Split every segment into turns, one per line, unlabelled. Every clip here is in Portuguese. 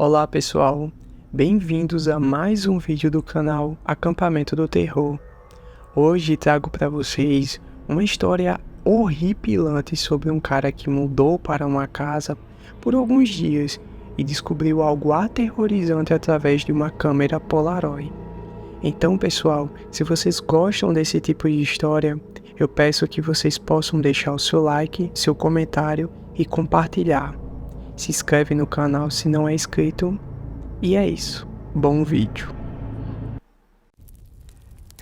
Olá pessoal, bem-vindos a mais um vídeo do canal Acampamento do Terror. Hoje trago para vocês uma história horripilante sobre um cara que mudou para uma casa por alguns dias e descobriu algo aterrorizante através de uma câmera Polaroid. Então pessoal, se vocês gostam desse tipo de história, eu peço que vocês possam deixar o seu like, seu comentário e compartilhar. Se inscreve no canal se não é inscrito. E é isso. Bom vídeo.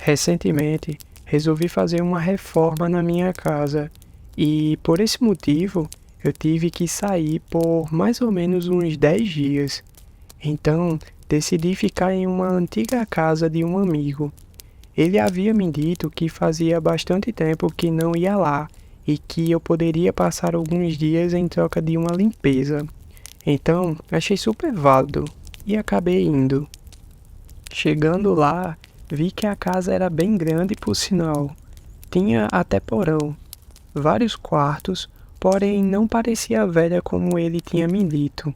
Recentemente, resolvi fazer uma reforma na minha casa e, por esse motivo, eu tive que sair por mais ou menos uns 10 dias. Então, decidi ficar em uma antiga casa de um amigo. Ele havia me dito que fazia bastante tempo que não ia lá e que eu poderia passar alguns dias em troca de uma limpeza. Então, achei super válido e acabei indo. Chegando lá, vi que a casa era bem grande por sinal. Tinha até porão, vários quartos, porém não parecia velha como ele tinha me dito.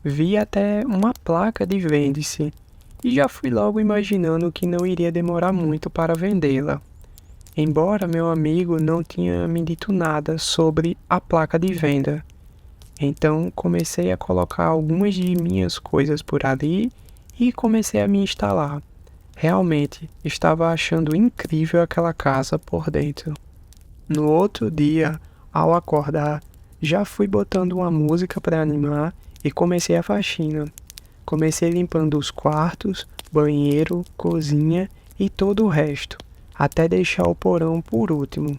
Vi até uma placa de vende-se e já fui logo imaginando que não iria demorar muito para vendê-la. Embora meu amigo não tinha me dito nada sobre a placa de venda. Então comecei a colocar algumas de minhas coisas por ali e comecei a me instalar. Realmente estava achando incrível aquela casa por dentro. No outro dia, ao acordar, já fui botando uma música para animar e comecei a faxina. Comecei limpando os quartos, banheiro, cozinha e todo o resto, até deixar o porão por último.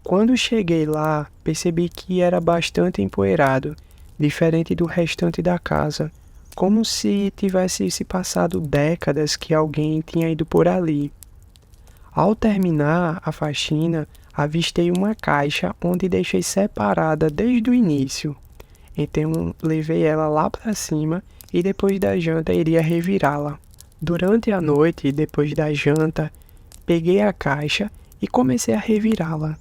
Quando cheguei lá, percebi que era bastante empoeirado, diferente do restante da casa, como se tivesse se passado décadas que alguém tinha ido por ali. Ao terminar a faxina, avistei uma caixa onde deixei separada desde o início. Então levei ela lá para cima e depois da janta iria revirá-la. Durante a noite, depois da janta, peguei a caixa e comecei a revirá-la.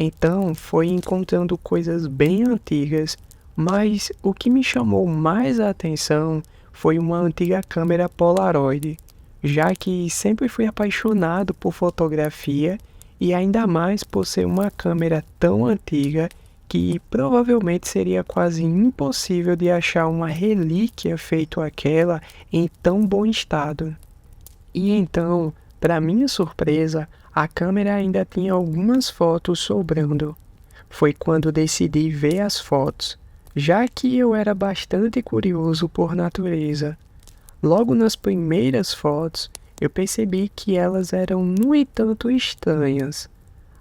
Então foi encontrando coisas bem antigas, mas o que me chamou mais a atenção foi uma antiga câmera Polaroid, já que sempre fui apaixonado por fotografia e ainda mais por ser uma câmera tão antiga que provavelmente seria quase impossível de achar uma relíquia feito aquela em tão bom estado. E então, para minha surpresa, a câmera ainda tinha algumas fotos sobrando. Foi quando decidi ver as fotos, já que eu era bastante curioso por natureza. Logo nas primeiras fotos, eu percebi que elas eram, no entanto, estranhas.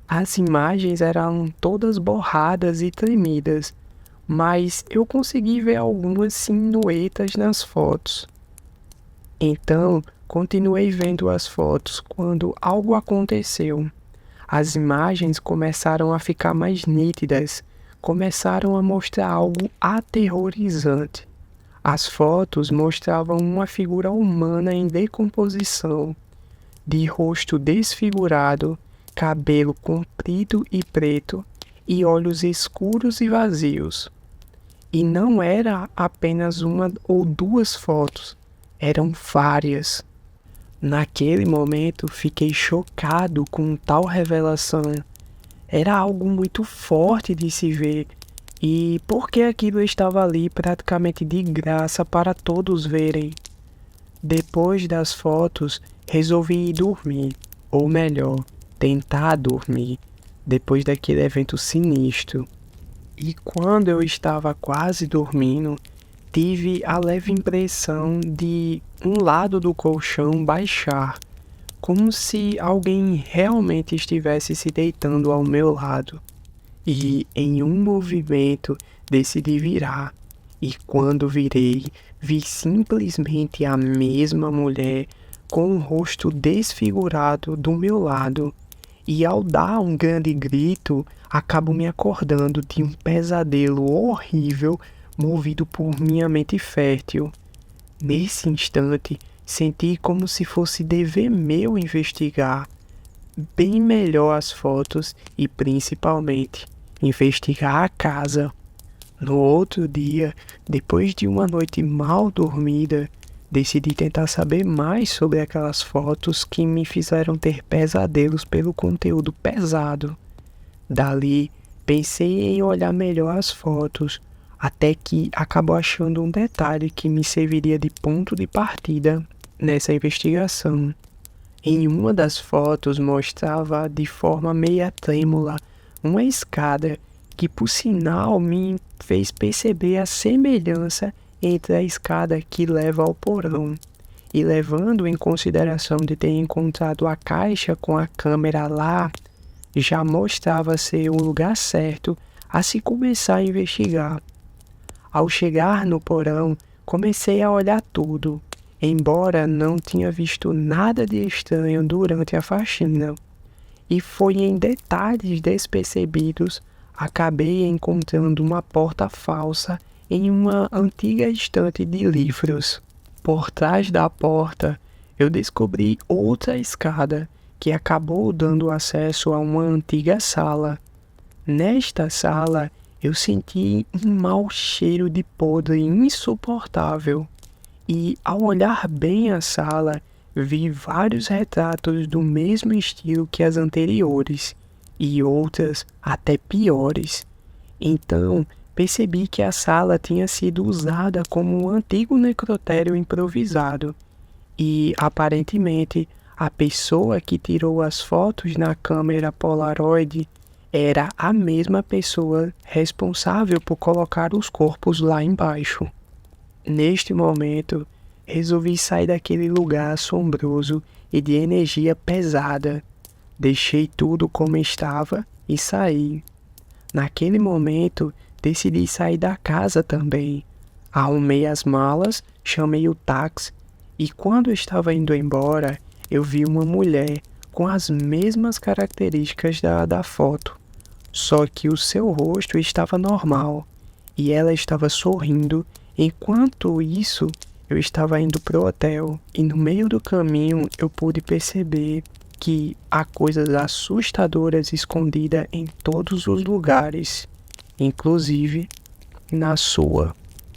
As imagens eram todas borradas e tremidas, mas eu consegui ver algumas silhuetas nas fotos. Então, continuei vendo as fotos quando algo aconteceu. As imagens começaram a ficar mais nítidas, começaram a mostrar algo aterrorizante. As fotos mostravam uma figura humana em decomposição, de rosto desfigurado, cabelo comprido e preto e olhos escuros e vazios. E não era apenas uma ou duas fotos, eram várias. Naquele momento fiquei chocado com tal revelação. Era algo muito forte de se ver, e porque aquilo estava ali praticamente de graça para todos verem. Depois das fotos, resolvi ir dormir, ou melhor, tentar dormir, depois daquele evento sinistro. E quando eu estava quase dormindo, tive a leve impressão de um lado do colchão baixar, como se alguém realmente estivesse se deitando ao meu lado. E em um movimento decidi virar, e quando virei, vi simplesmente a mesma mulher com o rosto desfigurado do meu lado. E ao dar um grande grito, acabo me acordando de um pesadelo horrível movido por minha mente fértil. Nesse instante, senti como se fosse dever meu investigar bem melhor as fotos e, principalmente, investigar a casa. No outro dia, depois de uma noite mal dormida, decidi tentar saber mais sobre aquelas fotos que me fizeram ter pesadelos pelo conteúdo pesado. Dali, pensei em olhar melhor as fotos, até que acabou achando um detalhe que me serviria de ponto de partida nessa investigação. Em uma das fotos mostrava de forma meia trêmula uma escada que, por sinal, me fez perceber a semelhança entre a escada que leva ao porão. E levando em consideração de ter encontrado a caixa com a câmera lá, já mostrava ser o lugar certo a se começar a investigar. Ao chegar no porão, comecei a olhar tudo, embora não tinha visto nada de estranho durante a faxina. E foi em detalhes despercebidos acabei encontrando uma porta falsa em uma antiga estante de livros. Por trás da porta, eu descobri outra escada que acabou dando acesso a uma antiga sala. Nesta sala, eu senti um mau cheiro de podre insuportável. E, ao olhar bem a sala, vi vários retratos do mesmo estilo que as anteriores, e outras até piores. Então, percebi que a sala tinha sido usada como um antigo necrotério improvisado, e, aparentemente, a pessoa que tirou as fotos na câmera Polaroid era a mesma pessoa responsável por colocar os corpos lá embaixo. Neste momento, resolvi sair daquele lugar assombroso e de energia pesada. Deixei tudo como estava e saí. Naquele momento, decidi sair da casa também. Arrumei as malas, chamei o táxi e quando estava indo embora, eu vi uma mulher com as mesmas características da foto, só que o seu rosto estava normal e ela estava sorrindo. Enquanto isso, eu estava indo pro hotel e no meio do caminho eu pude perceber que há coisas assustadoras escondidas em todos os lugares, inclusive na sua.